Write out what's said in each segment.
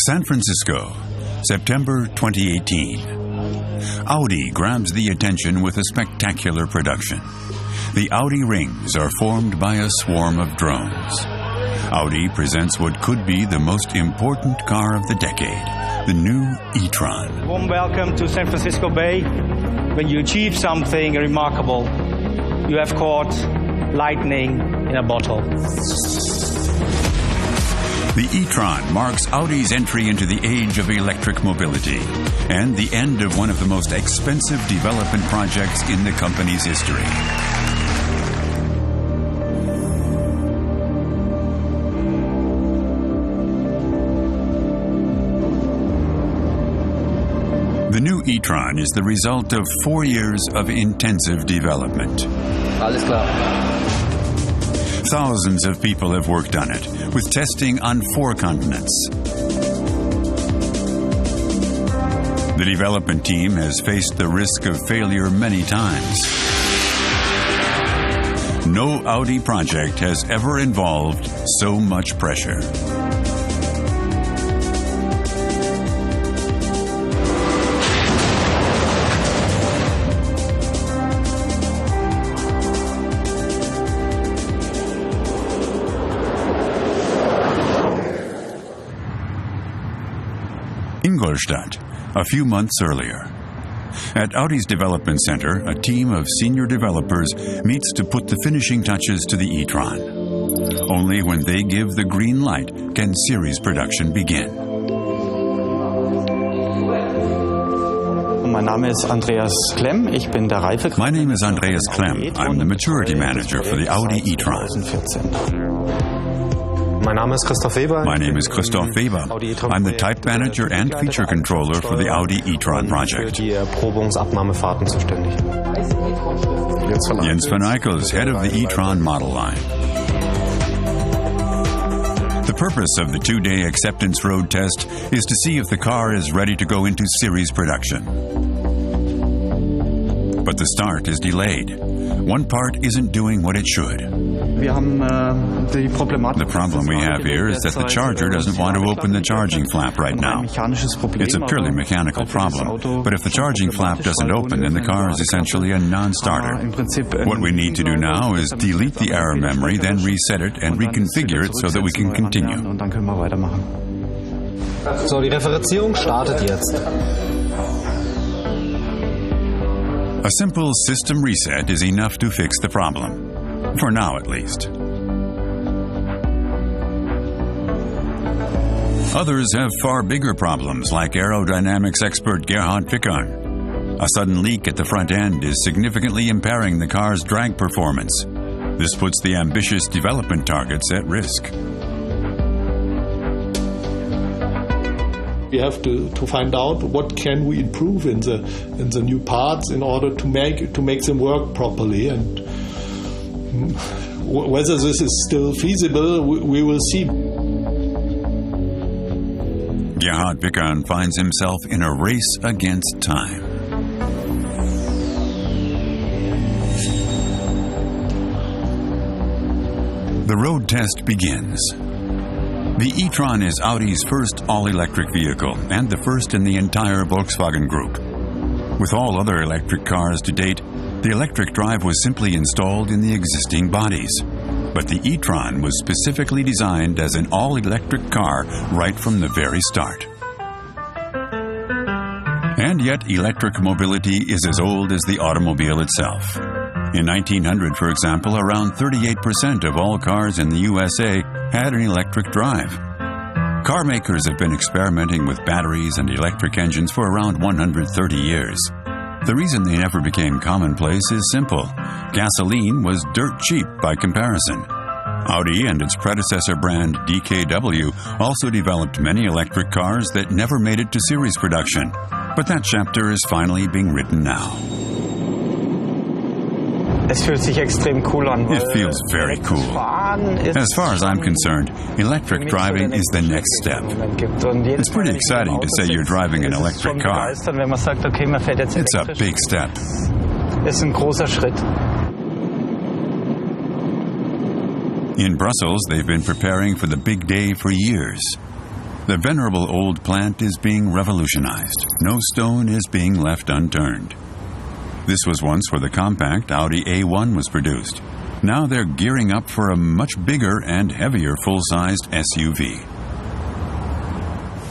San Francisco, September 2018. Audi grabs the attention with a spectacular production. The Audi rings are formed by a swarm of drones. Audi presents what could be the most important car of the decade, the new E-Tron. Warm welcome to San Francisco Bay. When you achieve something remarkable, you have caught lightning in a bottle. The E-Tron marks Audi's entry into the age of electric mobility and the end of one of the most expensive development projects in the company's history. The new E-Tron is the result of 4 years of intensive development. Alles klar. Thousands of people have worked on it, with testing on 4 continents. The development team has faced the risk of failure many times. No Audi project has ever involved so much pressure. Ingolstadt, a few months earlier. At Audi's development center, a team of senior developers meets to put the finishing touches to the E-Tron. Only when they give the green light can series production begin. My name is Andreas Klemm. My name is Andreas Klemm. I'm the maturity manager for the Audi E-Tron. My name is Christoph Weber. I'm the type manager and feature controller for the Audi E-Tron project. Jens van Eickels, head of the E-Tron model line. The purpose of the 2-day acceptance road test is to see if the car is ready to go into series production. But the start is delayed. One part isn't doing what it should. The problem we have here is that the charger doesn't want to open the charging flap right now. It's a purely mechanical problem, but if the charging flap doesn't open, then the car is essentially a non-starter. What we need to do now is delete the error memory, then reset it and reconfigure it so that we can continue. So, die Referenzierung startet jetzt. A simple system reset is enough to fix the problem. For now, at least. Others have far bigger problems, like aerodynamics expert Gerhard Wickern. A sudden leak at the front end is significantly impairing the car's drag performance. This puts the ambitious development targets at risk. We have to find out what can we improve in the new parts in order to make them work properly, and whether this is still feasible, we will see. Gerhard Wickern finds himself in a race against time. The road test begins. The E-Tron is Audi's first all-electric vehicle and the first in the entire Volkswagen Group. With all other electric cars to date, the electric drive was simply installed in the existing bodies. But the E-Tron was specifically designed as an all-electric car right from the very start. And yet, electric mobility is as old as the automobile itself. In 1900, for example, around 38% of all cars in the USA had an electric drive. Car makers have been experimenting with batteries and electric engines for around 130 years. The reason they never became commonplace is simple. Gasoline was dirt cheap by comparison. Audi and its predecessor brand DKW also developed many electric cars that never made it to series production. But that chapter is finally being written now. It feels very cool. As far as I'm concerned, electric driving is the next step. It's pretty exciting to say you're driving an electric car. It's a big step. In Brussels, they've been preparing for the big day for years. The venerable old plant is being revolutionized. No stone is being left unturned. This was once where the compact Audi A1 was produced. Now they're gearing up for a much bigger and heavier full-sized SUV.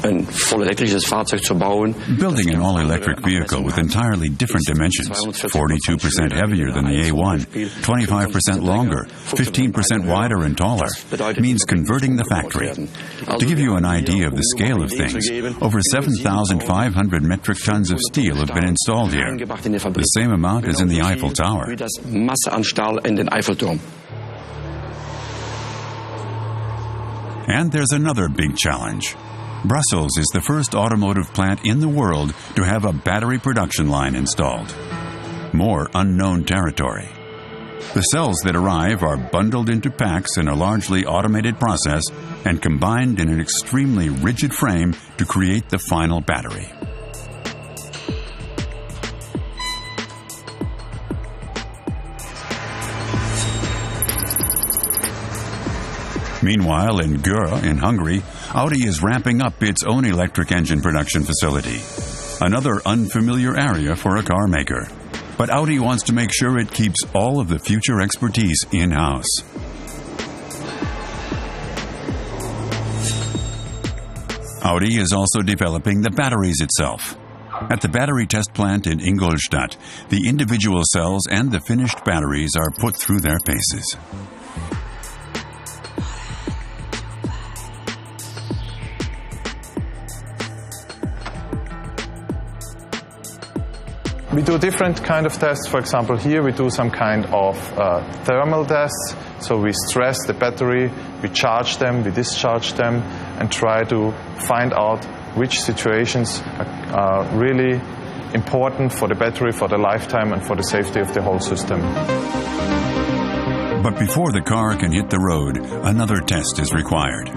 Een vol elektrisches Fahrzeug zu bauen. Building an all-electric vehicle with entirely different dimensions, 42% heavier than the A1, 25% longer, 15% wider and taller, means converting the factory. To give you an idea of the scale of things, over 7,500 metric tons of steel have been installed here, the same amount as in the Eiffel Tower. And there's another big challenge. Brussels is the first automotive plant in the world to have a battery production line installed. More unknown territory. The cells that arrive are bundled into packs in a largely automated process and combined in an extremely rigid frame to create the final battery. Meanwhile, in Győr, in Hungary, Audi is ramping up its own electric engine production facility. Another unfamiliar area for a car maker. But Audi wants to make sure it keeps all of the future expertise in-house. Audi is also developing the batteries itself. At the battery test plant in Ingolstadt, the individual cells and the finished batteries are put through their paces. We do different kind of tests. For example, here we do some kind of thermal tests. So we stress the battery, we charge them, we discharge them, and try to find out which situations are really important for the battery, for the lifetime, and for the safety of the whole system. But before the car can hit the road, another test is required.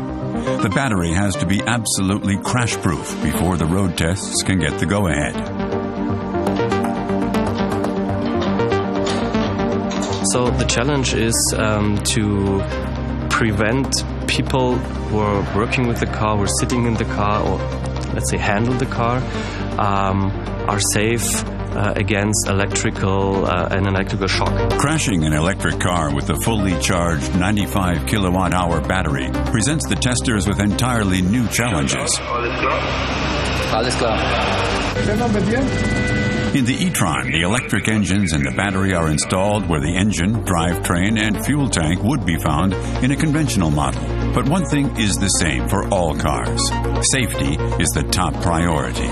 The battery has to be absolutely crash-proof before the road tests can get the go-ahead. So the challenge is to prevent people who are working with the car, who are sitting in the car, or let's say handle the car, are safe against an electrical shock. Crashing an electric car with a fully charged 95 kilowatt-hour battery presents the testers with entirely new challenges. Alles klar. In the E-Tron, the electric engines and the battery are installed where the engine, drivetrain, and fuel tank would be found in a conventional model. But one thing is the same for all cars. Safety is the top priority.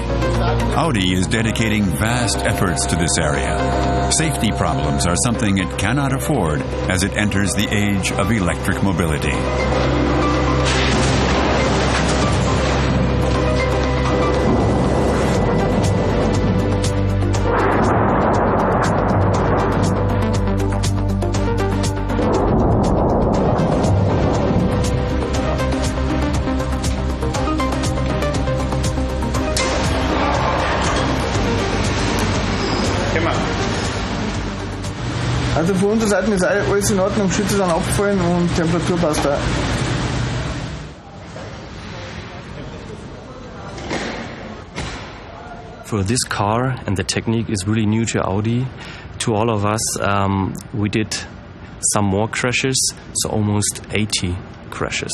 Audi is dedicating vast efforts to this area. Safety problems are something it cannot afford as it enters the age of electric mobility. Also von unserer Seite ist alles in Ordnung, Schütze sind abgefallen und Temperatur passt da. For this car, and the technique is really new to Audi, to all of us, we did some more crashes, so almost 80 crashes.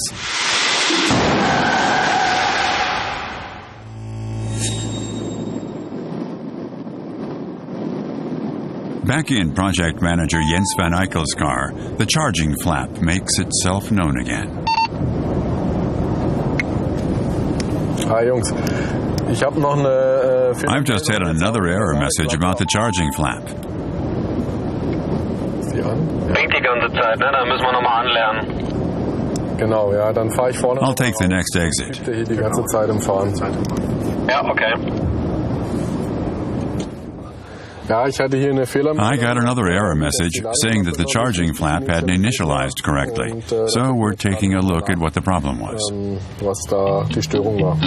Back in project manager Jens van Eichel's car, the charging flap makes itself known again. Hi Jungs, ich habe noch eine I've just had another error message about the charging flap. Sie an? Bringt die ganze Zeit, ne? Da müssen wir nochmal anlernen. Genau, ja, dann fahre ich vorne. I'll take the next exit. Ich bin hier die ganze Zeit im Fahren. Ja, okay. Ja, ich hatte hier eine Fehlermeldung. I got another error message saying that the charging flap hadn't initialized correctly. So we're taking a look at what the problem was. Was da die Störung war.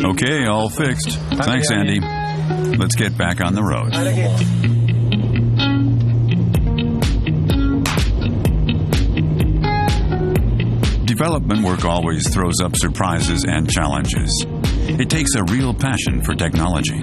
Okay, all fixed. Thanks, Andy. Let's get back on the road. Development work always throws up surprises and challenges. It takes a real passion for technology.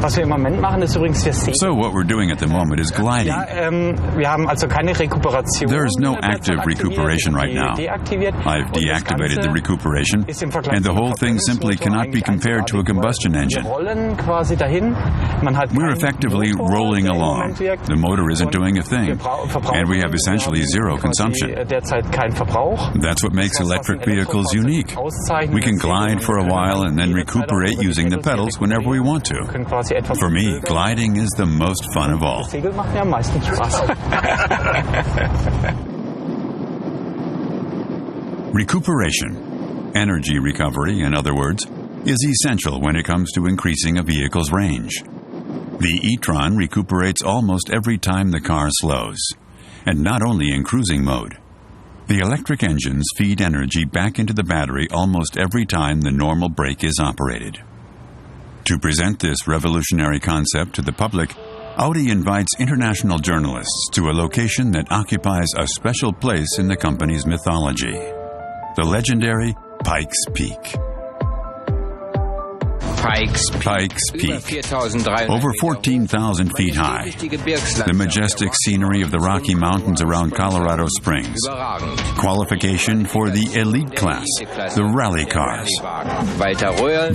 Was wir im Moment machen, ist übrigens hier Segeln. So what we're doing at the moment is gliding. Wir haben also keine Rekuperation. There is no active recuperation right now. I've deactivated the recuperation, and the whole thing simply cannot be compared to a combustion engine. We're effectively rolling along. The motor isn't doing a thing, and we have essentially zero consumption. That's what makes electric vehicles unique. We can glide for a while and then recuperate using the pedals whenever we want to. For me, gliding is the most fun of all. Recuperation, energy recovery, in other words, is essential when it comes to increasing a vehicle's range. The E-Tron recuperates almost every time the car slows, and not only in cruising mode. The electric engines feed energy back into the battery almost every time the normal brake is operated. To present this revolutionary concept to the public, Audi invites international journalists to a location that occupies a special place in the company's mythology, the legendary Pikes Peak. Pikes Peak, over 14,000 feet high. The majestic scenery of the Rocky Mountains around Colorado Springs. Qualification for the elite class, the rally cars.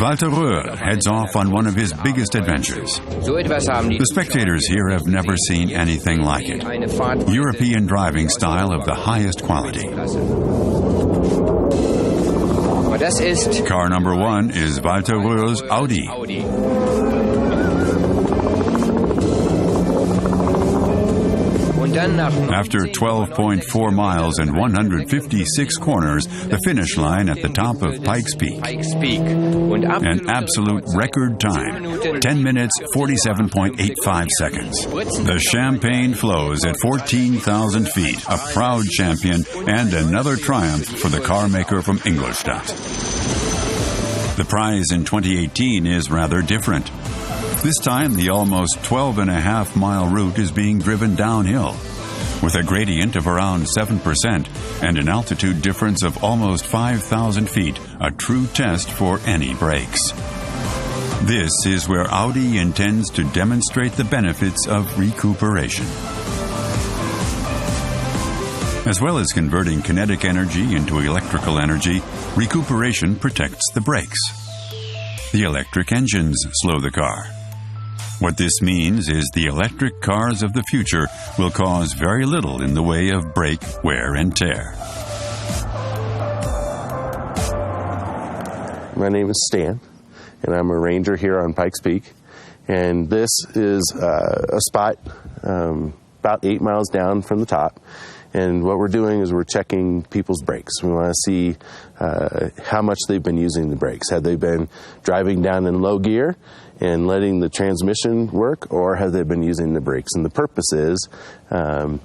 Walter Röhrl heads off on one of his biggest adventures. The spectators here have never seen anything like it. European driving style of the highest quality. Car number one is Walter Röhrl's Audi. After 12.4 miles and 156 corners, the finish line at the top of Pikes Peak. An absolute record time, 10 minutes, 47.85 seconds. The champagne flows at 14,000 feet, a proud champion and another triumph for the car maker from Ingolstadt. The prize in 2018 is rather different. This time, the almost 12.5-mile route is being driven downhill, with a gradient of around 7% and an altitude difference of almost 5,000 feet, a true test for any brakes. This is where Audi intends to demonstrate the benefits of recuperation. As well as converting kinetic energy into electrical energy, recuperation protects the brakes. The electric engines slow the car. What this means is the electric cars of the future will cause very little in the way of brake wear and tear. My name is Stan, and I'm a ranger here on Pikes Peak. And this is a spot about 8 miles down from the top. And what we're doing is we're checking people's brakes. We want to see how much they've been using the brakes. Have they been driving down in low gear and letting the transmission work, or have they been using the brakes? And the purpose is the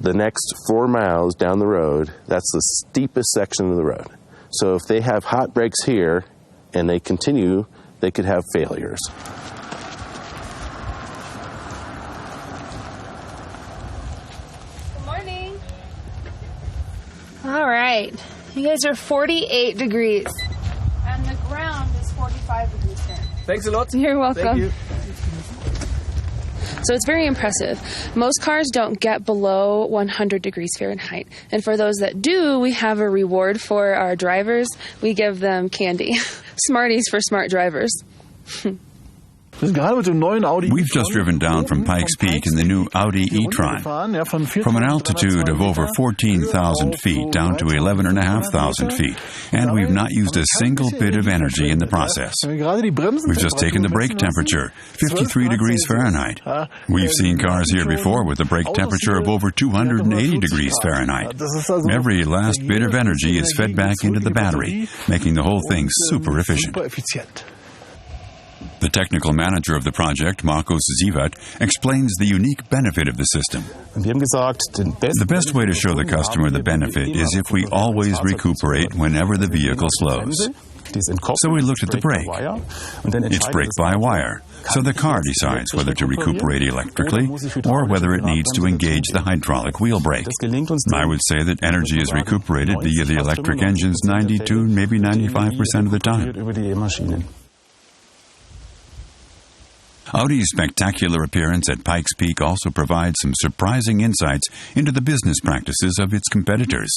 next 4 miles down the road, that's the steepest section of the road. So if they have hot brakes here and they continue, they could have failures. All right, you guys are 48 degrees. And the ground is 45 degrees there. Thanks a lot. You're welcome. Thank you. So it's very impressive. Most cars don't get below 100 degrees Fahrenheit. And for those that do, we have a reward for our drivers. We give them candy. Smarties for smart drivers. We've just driven down from Pikes Peak in the new Audi E-Tron. From an altitude of over 14,000 feet down to 11,500 feet, and we've not used a single bit of energy in the process. We've just taken the brake temperature, 53 degrees Fahrenheit. We've seen cars here before with a brake temperature of over 280 degrees Fahrenheit. Every last bit of energy is fed back into the battery, making the whole thing super efficient. The technical manager of the project, Markus Sievert, explains the unique benefit of the system. The best way to show the customer the benefit is if we always recuperate whenever the vehicle slows. So we looked at the brake. It's brake-by-wire, so the car decides whether to recuperate electrically or whether it needs to engage the hydraulic wheel brake. I would say that energy is recuperated via the electric engines 92, maybe 95% of the time. Audi's spectacular appearance at Pikes Peak also provides some surprising insights into the business practices of its competitors.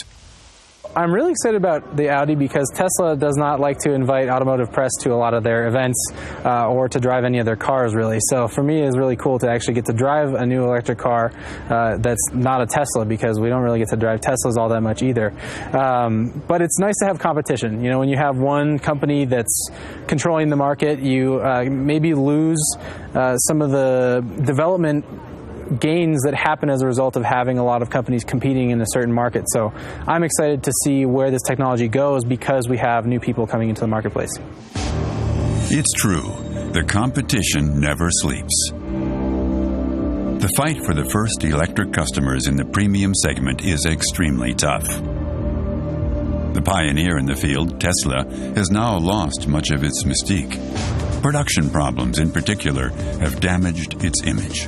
I'm really excited about the Audi because Tesla does not like to invite automotive press to a lot of their events or to drive any of their cars, really. So for me, it's really cool to actually get to drive a new electric car that's not a Tesla, because we don't really get to drive Teslas all that much either. But it's nice to have competition. You know, when you have one company that's controlling the market, you maybe lose some of the development gains that happen as a result of having a lot of companies competing in a certain market. So I'm excited to see where this technology goes because we have new people coming into the marketplace. It's true, the competition never sleeps. The fight for the first electric customers in the premium segment is extremely tough. The pioneer in the field, Tesla, has now lost much of its mystique. Production problems, in particular, have damaged its image.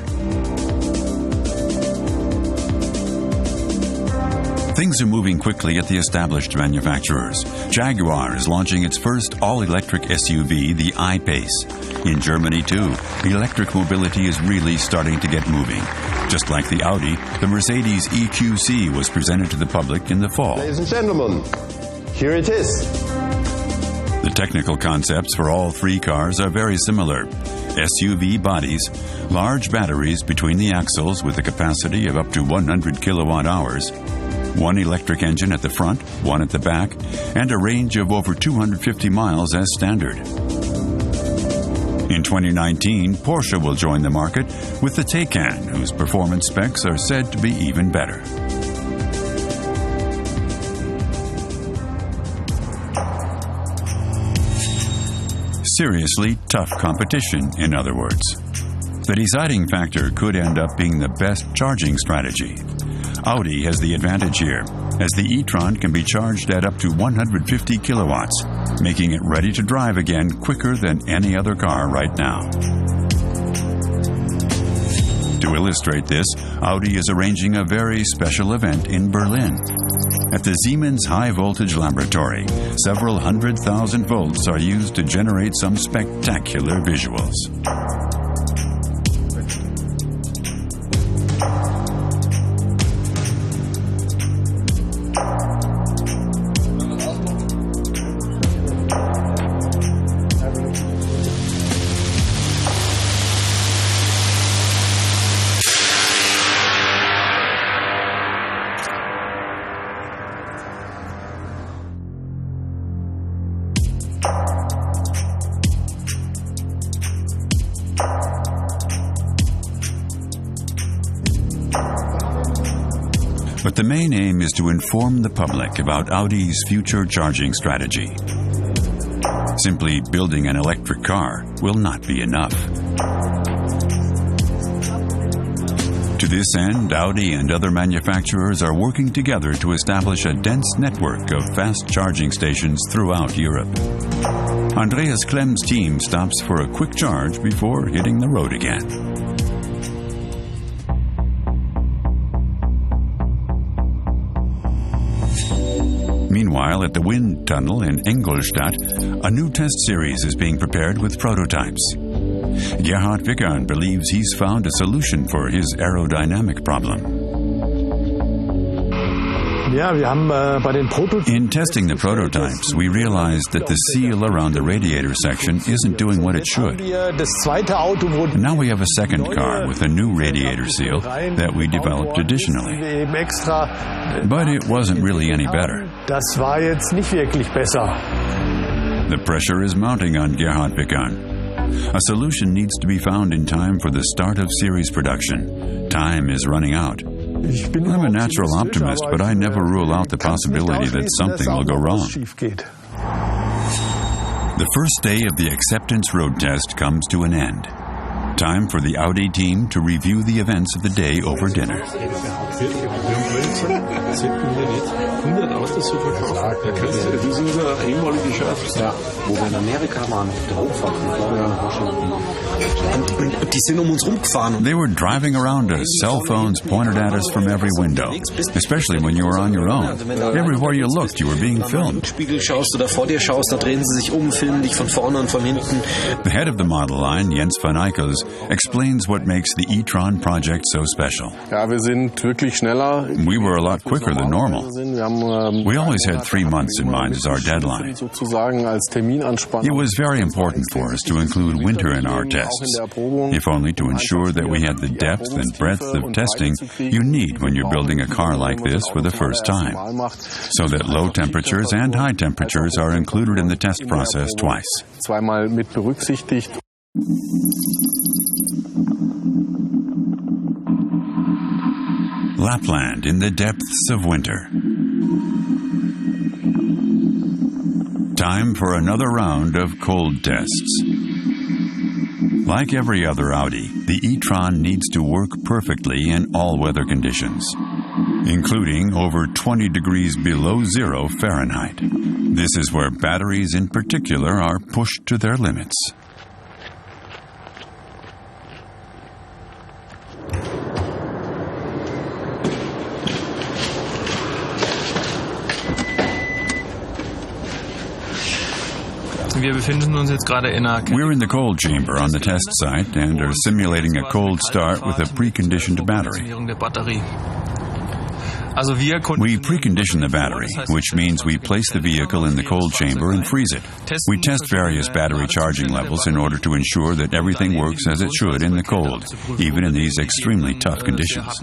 Things are moving quickly at the established manufacturers. Jaguar is launching its first all-electric SUV, the I-Pace. In Germany, too, electric mobility is really starting to get moving. Just like the Audi, the Mercedes EQC was presented to the public in the fall. Ladies and gentlemen, here it is. The technical concepts for all three cars are very similar. SUV bodies, large batteries between the axles with a capacity of up to 100 kilowatt hours, one electric engine at the front, one at the back, and a range of over 250 miles as standard. In 2019, Porsche will join the market with the Taycan, whose performance specs are said to be even better. Seriously tough competition, in other words. The deciding factor could end up being the best charging strategy. Audi has the advantage here, as the E-Tron can be charged at up to 150 kilowatts, making it ready to drive again quicker than any other car right now. To illustrate this, Audi is arranging a very special event in Berlin. At the Siemens High Voltage Laboratory, several 100,000 volts are used to generate some spectacular visuals. But the main aim is to inform the public about Audi's future charging strategy. Simply building an electric car will not be enough. To this end, Audi and other manufacturers are working together to establish a dense network of fast charging stations throughout Europe. Andreas Klemm's team stops for a quick charge before hitting the road again. Meanwhile, at the wind tunnel in Ingolstadt, a new test series is being prepared with prototypes. Gerhard Wickern believes he's found a solution for his aerodynamic problem. In testing the prototypes, we realized that the seal around the radiator section isn't doing what it should. Now we have a second car with a new radiator seal that we developed additionally. But it wasn't really any better. The pressure is mounting on Gerhard Wickern. A solution needs to be found in time for the start of series production. Time is running out. I'm a natural optimist, but I never rule out the possibility that something will go wrong. The first day of the acceptance road test comes to an end. Time for the Audi team to review the events of the day over dinner. They were driving around us, cell phones pointed at us from every window, especially when you were on your own. Everywhere you looked, you were being filmed. The head of the model line, Jens van Eyckels, explains what makes the E-Tron project so special. We were a lot quicker than normal. We always had 3 months in mind as our deadline. It was very important for us to include winter in our tests, if only to ensure that we had the depth and breadth of testing you need when you're building a car like this for the first time, so that low temperatures and high temperatures are included in the test process twice. Lapland in the depths of winter. Time for another round of cold tests. Like every other Audi, the E-Tron needs to work perfectly in all weather conditions, including over 20 degrees below zero Fahrenheit. This is where batteries in particular are pushed to their limits. We're in the cold chamber on the test site and are simulating a cold start with a preconditioned battery. We precondition the battery, which means we place the vehicle in the cold chamber and freeze it. We test various battery charging levels in order to ensure that everything works as it should in the cold, even in these extremely tough conditions.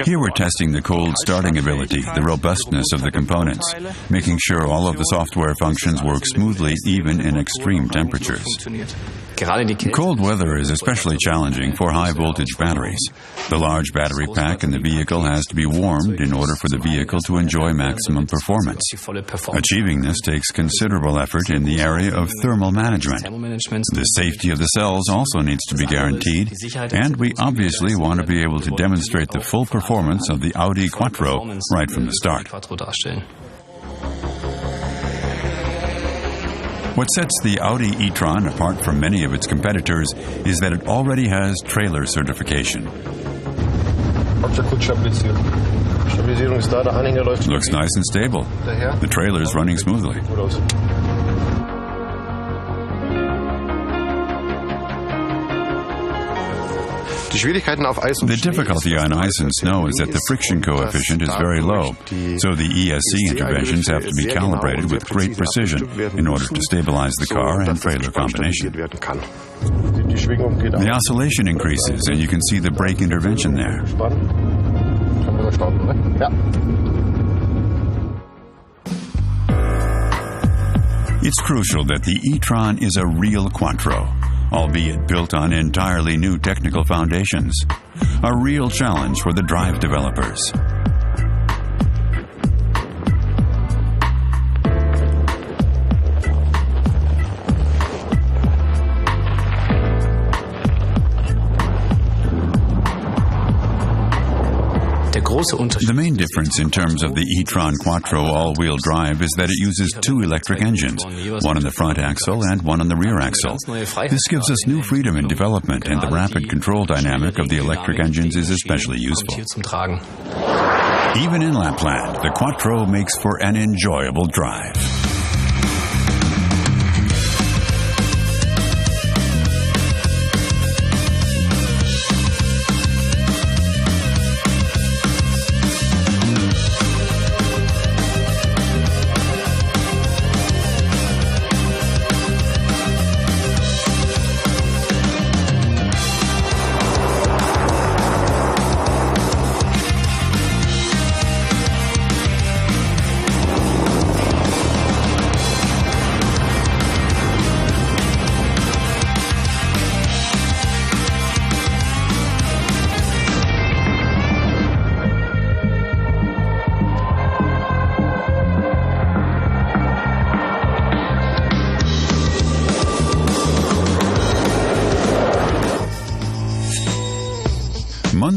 Here we're testing the cold starting ability, the robustness of the components, making sure all of the software functions work smoothly even in extreme temperatures. Cold weather is especially challenging for high-voltage batteries. The large battery pack in the vehicle has to be warmed in order for the vehicle to enjoy maximum performance. Achieving this takes considerable effort in the area of thermal management. The safety of the cells also needs to be guaranteed, and we obviously want to be able to demonstrate the full performance of the Audi Quattro right from the start. What sets the Audi E-Tron apart from many of its competitors is that it already has trailer certification. Looks nice and stable. The trailer is running smoothly. The difficulty on ice and snow is that the friction coefficient is very low, so the ESC interventions have to be calibrated with great precision in order to stabilize the car and trailer combination. The oscillation increases, and you can see the brake intervention there. It's crucial that the E-Tron is a real Quattro, albeit built on entirely new technical foundations. A real challenge for the drive developers. The main difference in terms of the E-Tron Quattro all-wheel drive is that it uses 2 electric engines, one on the front axle and one on the rear axle. This gives us new freedom in development, and the rapid control dynamic of the electric engines is especially useful. Even in Lapland, the Quattro makes for an enjoyable drive.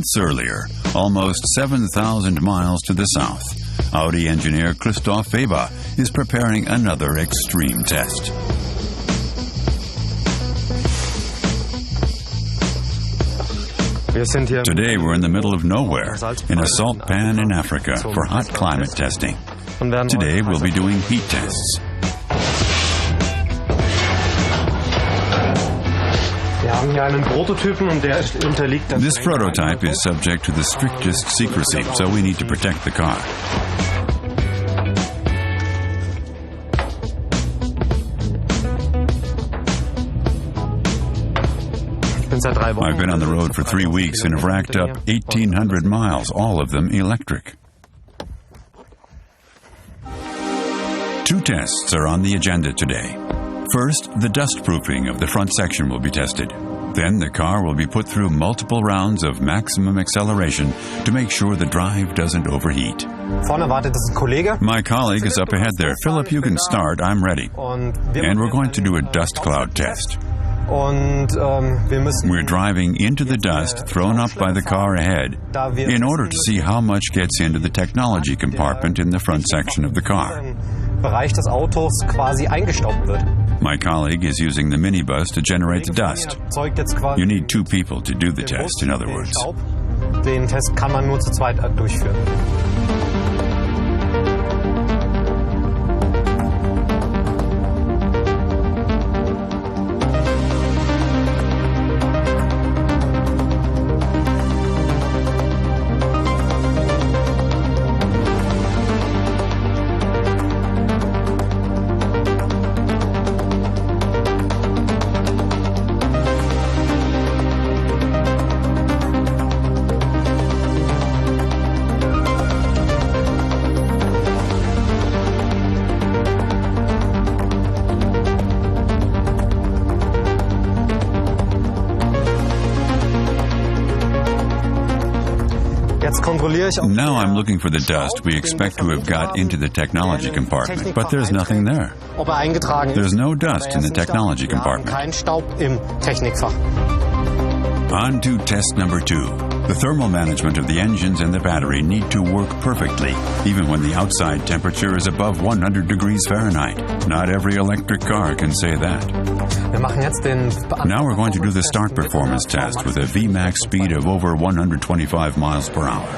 Months earlier, almost 7,000 miles to the south, Audi engineer Christoph Weber is preparing another extreme test. Today we're in the middle of nowhere, in a salt pan in Africa for hot climate testing. Today we'll be doing heat tests. This prototype is subject to the strictest secrecy, so we need to protect the car. I've been on the road for 3 weeks and have racked up 1,800 miles, all of them electric. 2 tests are on the agenda today. First, the dust proofing of the front section will be tested. Then the car will be put through multiple rounds of maximum acceleration to make sure the drive doesn't overheat. My colleague is up ahead there. Philip, you can start. I'm ready. And we're going to do a dust cloud test. We're driving into the dust thrown up by the car ahead in order to see how much gets into the technology compartment in the front section of the car. My colleague is using the minibus to generate the dust. You need 2 people to do the test, in other words. Den Test kann man nur zu zweit durchführen. Now I'm looking for the dust we expect to have got into the technology compartment, but there's nothing there. There's no dust in the technology compartment. On to test number 2. The thermal management of the engines and the battery need to work perfectly, even when the outside temperature is above 100 degrees Fahrenheit. Not every electric car can say that. Now we're going to do the start performance test with a Vmax speed of over 125 miles per hour.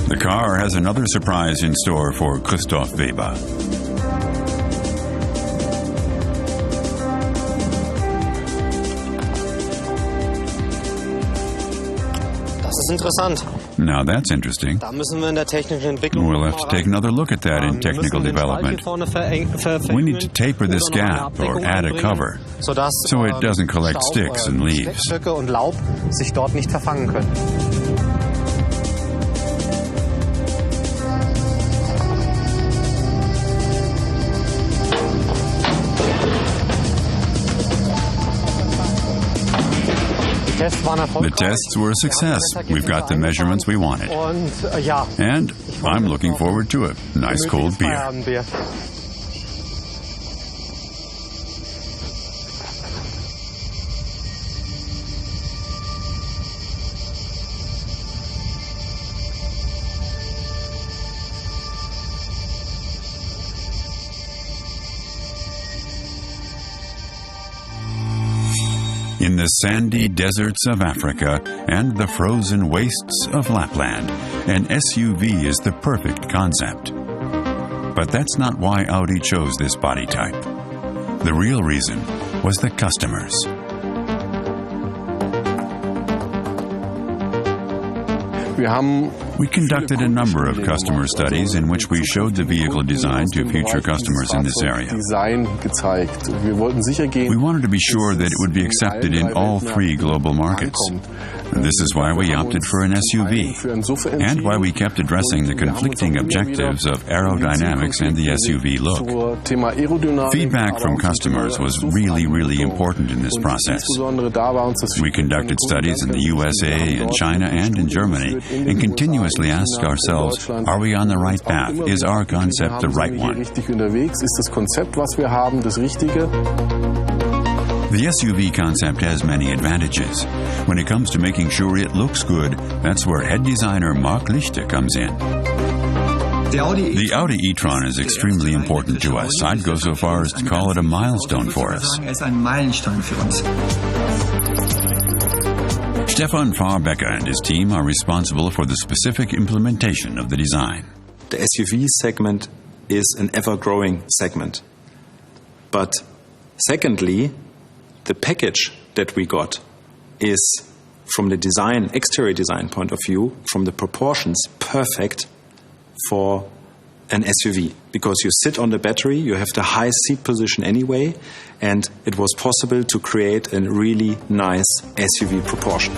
The car has another surprise in store for Christoph Weber. Das ist interessant. Now that's interesting. Da müssen wir in der technischen Entwicklung We'll have to take another look at that in technical development. We need to taper this gap or add a cover so it doesn't collect sticks and leaves. Stöcke und Laub sich dort nicht verfangen können. The tests were a success. We've got the measurements we wanted. And I'm looking forward to a nice cold beer. In the sandy deserts of Africa and the frozen wastes of Lapland, an SUV is the perfect concept. But that's not why Audi chose this body type. The real reason was the customers. We conducted a number of customer studies in which we showed the vehicle design to future customers in this area. We wanted to be sure that it would be accepted in all 3 global markets. This is why we opted for an SUV, and why we kept addressing the conflicting objectives of aerodynamics and the SUV look. Feedback from customers was really important in this process. We conducted studies in the USA, in China, and in Germany, and continuously asked ourselves, are we on the right path? Is our concept the right one? The SUV concept has many advantages. When it comes to making sure it looks good, that's where head designer Mark Lichte comes in. The Audi E-Tron is extremely important to us. I'd go so far as to call it a milestone for us. Stefan Farbecker and his team are responsible for the specific implementation of the design. The SUV segment is an ever-growing segment. But secondly, the package that we got is, from the design, exterior design point of view, from the proportions, perfect for an SUV. Because you sit on the battery, you have the high seat position anyway, and it was possible to create a really nice SUV proportion.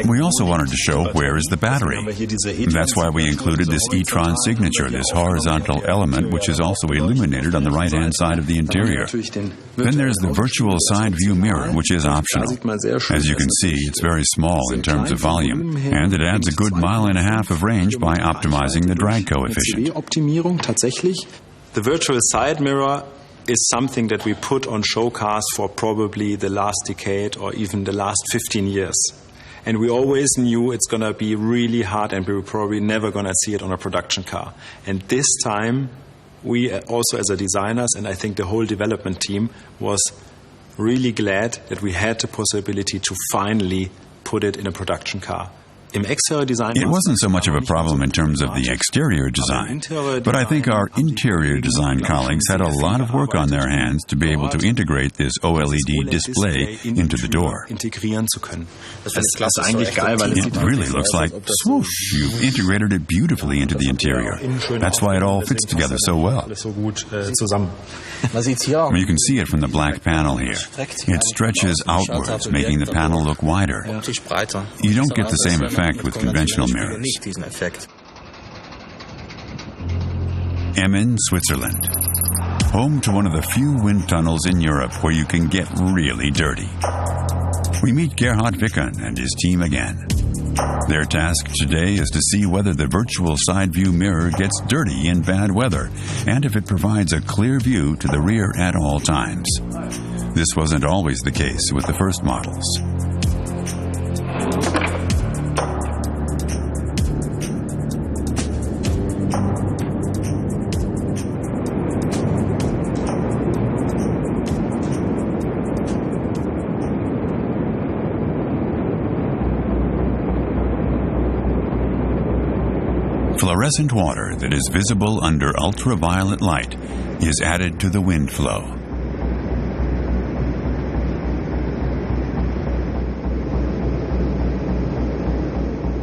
We also wanted to show where is the battery. That's why we included this E-Tron signature, this horizontal element, which is also illuminated on the right-hand side of the interior. Then there's the virtual side view mirror, which is optional. As you can see, it's very small in terms of volume, and it adds a good 1.5 miles of range by optimizing the drag coefficient. The virtual side mirror is something that we put on show cars for probably the last decade or even the last 15 years. And we always knew it's going to be really hard and we were probably never going to see it on a production car. And this time, we also as a designers, and I think the whole development team, was really glad that we had the possibility to finally put it in a production car. It wasn't so much of a problem in terms of the exterior design, but I think our interior design colleagues had a lot of work on their hands to be able to integrate this OLED display into the door. It really looks like swoosh. You've integrated it beautifully into the interior. That's why it all fits together so well. You can see it from the black panel here. It stretches outwards, making the panel look wider. You don't get the same effect with conventional mirrors. Emmen, Switzerland. Home to one of the few wind tunnels in Europe where you can get really dirty. We meet Gerhard Wickern and his team again. Their task today is to see whether the virtual side view mirror gets dirty in bad weather and if it provides a clear view to the rear at all times. This wasn't always the case with the first models. Fluorescent water that is visible under ultraviolet light is added to the wind flow.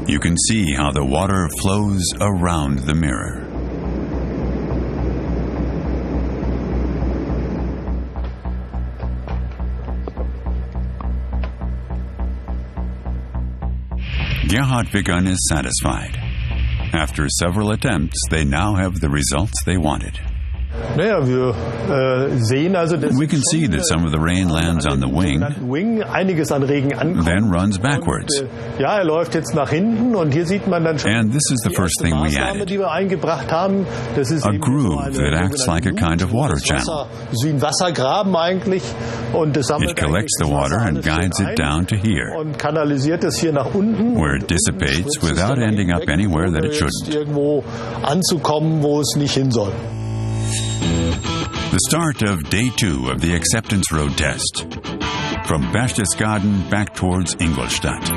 You can see how the water flows around the mirror. Gerhard Wickern is satisfied. After several attempts, they now have the results they wanted. We can see that some of the rain lands on the wing, then runs backwards. And this is the first thing we added. A groove that acts like a kind of water channel. It collects the water and guides it down to here, where it dissipates without ending up anywhere that it shouldn't. The start of day 2 of the acceptance road test. From Berchtesgaden back towards Ingolstadt.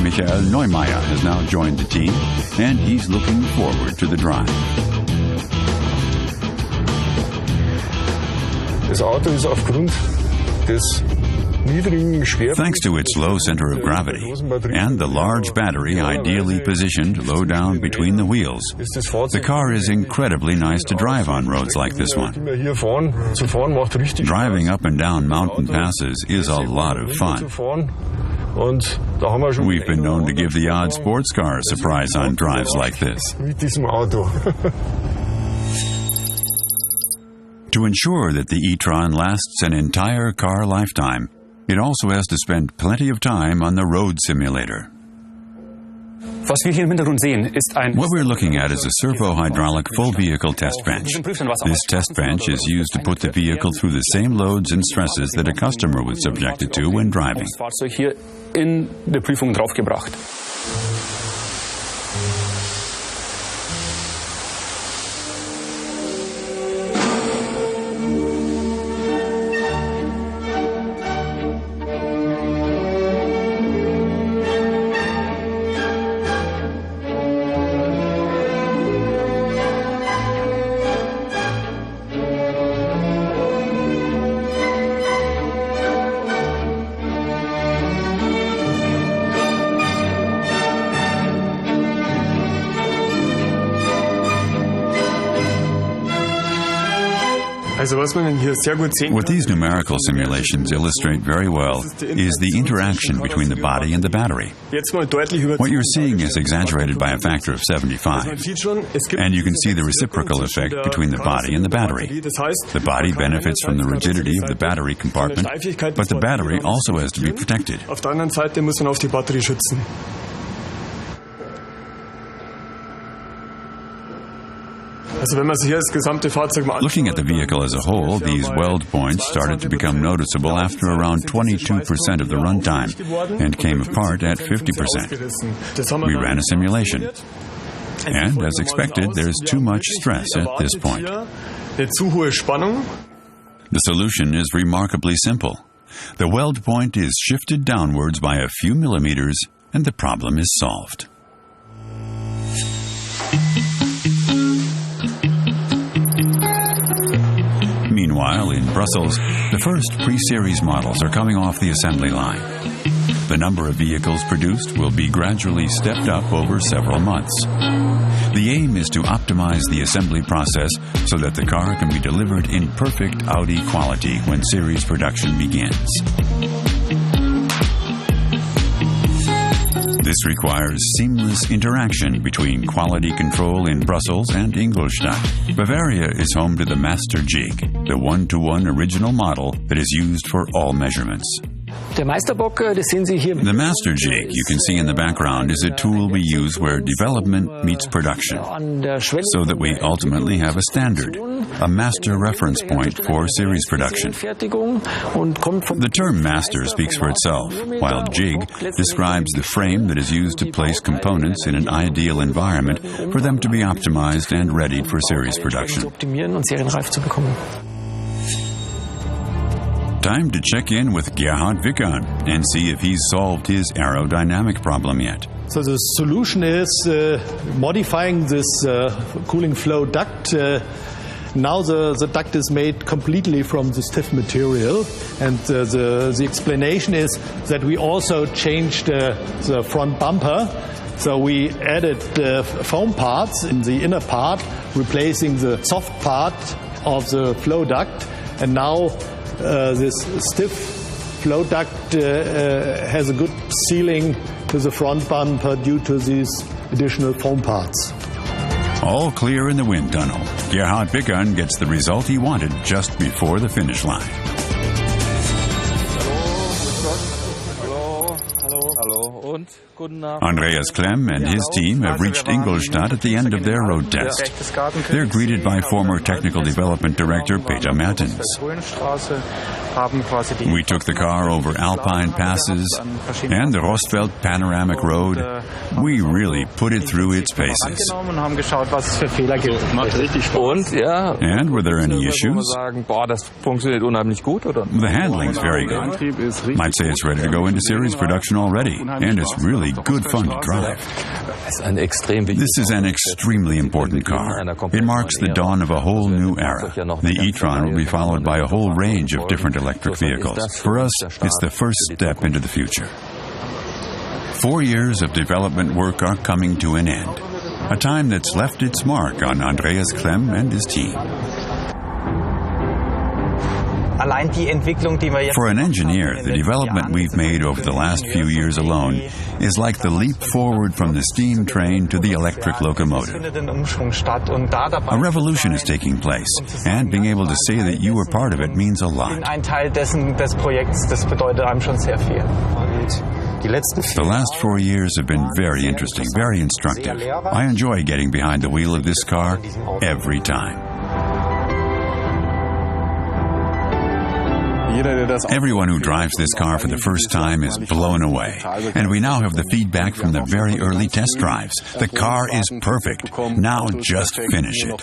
Michael Neumeier has now joined the team, and he's looking forward to the drive. Das Auto ist aufgrund des Thanks to its low center of gravity and the large battery ideally positioned low down between the wheels, the car is incredibly nice to drive on roads like this one. Driving up and down mountain passes is a lot of fun. We've been known to give the odd sports car a surprise on drives like this. To ensure that the E-Tron lasts an entire car lifetime, it also has to spend plenty of time on the road simulator. What we're looking at is a servo-hydraulic full vehicle test bench. This test bench is used to put the vehicle through the same loads and stresses that a customer was subjected to when driving. What these numerical simulations illustrate very well is the interaction between the body and the battery. What you're seeing is exaggerated by a factor of 75, and you can see the reciprocal effect between the body and the battery. The body benefits from the rigidity of the battery compartment, but the battery also has to be protected. Looking at the vehicle as a whole, these weld points started to become noticeable after around 22% of the runtime and came apart at 50%. We ran a simulation. And, as expected, there's too much stress at this point. The solution is remarkably simple. The weld point is shifted downwards by a few millimeters, and the problem is solved. Meanwhile, in Brussels, the first pre-series models are coming off the assembly line. The number of vehicles produced will be gradually stepped up over several months. The aim is to optimize the assembly process so that the car can be delivered in perfect Audi quality when series production begins. This requires seamless interaction between quality control in Brussels and Ingolstadt. Bavaria is home to the Master Jig, the one-to-one original model that is used for all measurements. The Master Jig you can see in the background is a tool we use where development meets production, so that we ultimately have a standard, a master reference point for series production. The term master speaks for itself, while jig describes the frame that is used to place components in an ideal environment for them to be optimized and readied for series production. Time to check in with Gerhard Wickern and see if he's solved his aerodynamic problem yet. So the solution is modifying this cooling flow duct. Now the duct is made completely from the stiff material, and the explanation is that we also changed the front bumper. So we added foam parts in the inner part, replacing the soft part of the flow duct, and now this stiff flow duct has a good sealing to the front bumper due to these additional foam parts. All clear in the wind tunnel. Gerhard Wickern gets the result he wanted just before the finish line. Andreas Klemm and his team have reached Ingolstadt at the end of their road test. They're greeted by former Technical Development Director Peter Mertens. We took the car over Alpine passes and the Rostfeld Panoramic Road. We really put it through its paces. And were there any issues? The handling's very good. Might say it's ready to go into series production already, and it's it's really good fun to drive. This is an extremely important car. It marks the dawn of a whole new era. The E-Tron will be followed by a whole range of different electric vehicles. For us, it's the first step into the future. 4 years of development work are coming to an end. A time that's left its mark on Andreas Klemm and his team. For an engineer, the development we've made over the last few years alone is like the leap forward from the steam train to the electric locomotive. A revolution is taking place, and being able to say that you were part of it means a lot. The last 4 years have been very interesting, very instructive. I enjoy getting behind the wheel of this car every time. Everyone who drives this car for the first time is blown away. And we now have the feedback from the very early test drives. The car is perfect. Now just finish it.